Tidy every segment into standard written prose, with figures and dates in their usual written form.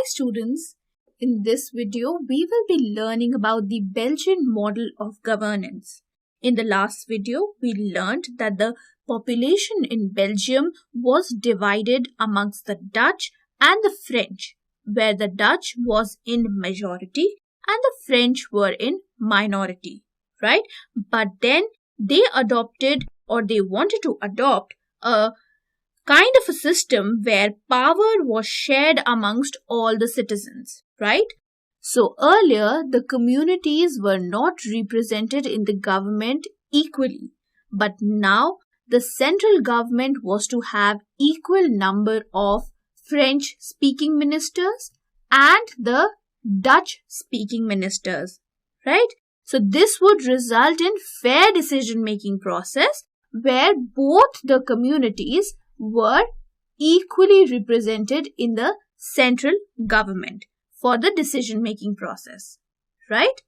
students, in this video we will be learning about the Belgian model of governance. In the last video we learned that the population in Belgium was divided amongst the Dutch and the French, where the Dutch was in majority and the French were in minority, right? But then they adopted, or they wanted to adopt, a kind of a system where power was shared amongst all the citizens, right? So earlier, the communities were not represented in the government equally, but now the central government was to have equal number of French-speaking ministers and the Dutch-speaking ministers, right? So this would result in fair decision-making process where both the communities were equally represented in the central government for the decision-making process, right?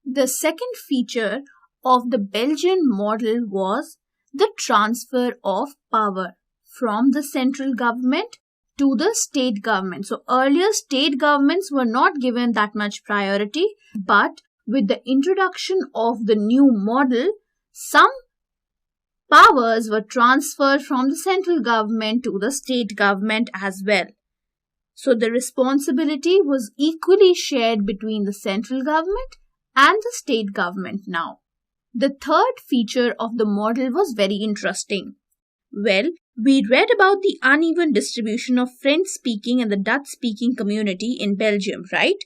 The second feature of the Belgian model was the transfer of power from the central government to the state government. So earlier state governments were not given that much priority, but with the introduction of the new model, some powers were transferred from the central government to the state government as well. So the responsibility was equally shared between the central government and the state government now. The third feature of the model was very interesting. Well, we read about the uneven distribution of French-speaking and the Dutch-speaking community in Belgium, right?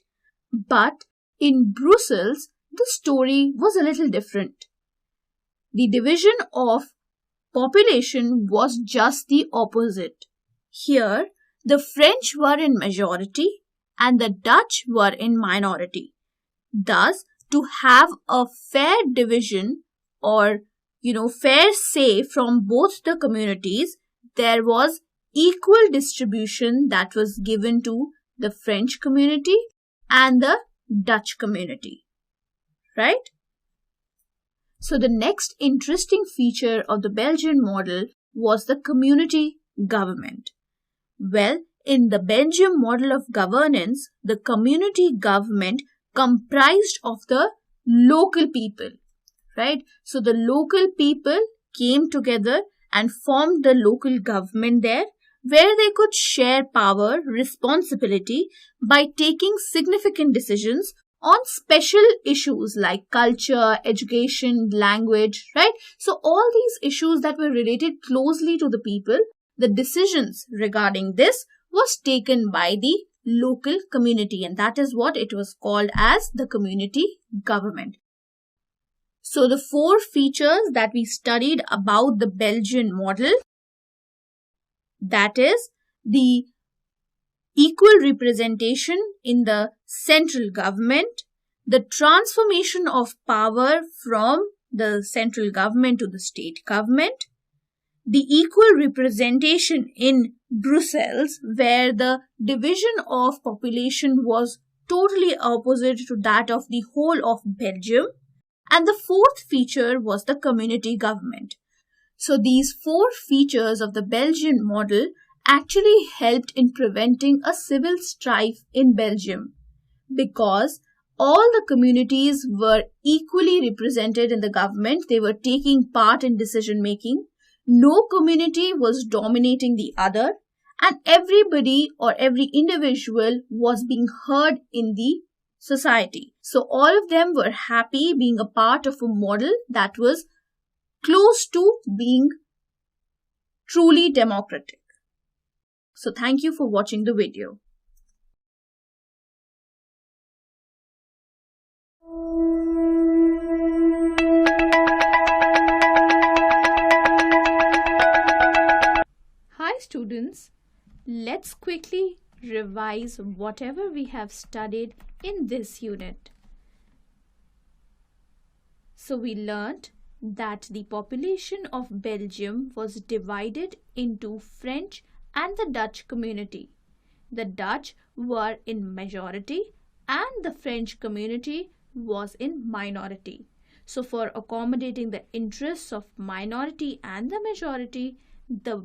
But in Brussels, the story was a little different. The division of population was just the opposite. Here, the French were in majority and the Dutch were in minority. Thus, to have a fair division or fair say from both the communities, there was equal distribution that was given to the French community and the Dutch community, right? So the next interesting feature of the Belgian model was the community government. Well, in the Belgian model of governance, the community government comprised of the local people, right? So the local people came together and formed the local government there, where they could share power, responsibility by taking significant decisions on special issues like culture, education, language, right? So all these issues that were related closely to the people, the decisions regarding this was taken by the local community, and that is what it was called as the community government. So the four features that we studied about the Belgian model, that is the equal representation in the central government, the transformation of power from the central government to the state government, the equal representation in Brussels, where the division of population was totally opposite to that of the whole of Belgium, and the fourth feature was the community government. So these four features of the Belgian model actually helped in preventing a civil strife in Belgium, because all the communities were equally represented in the government. They were taking part in decision making. No community was dominating the other, and everybody or every individual was being heard in the society. So all of them were happy being a part of a model that was close to being truly democratic. So thank you for watching the video. Hi students, let's quickly revise whatever we have studied in this unit. So we learned that the population of Belgium was divided into French and the Dutch community. The Dutch were in majority and the French community was in minority. So for accommodating the interests of minority and the majority, the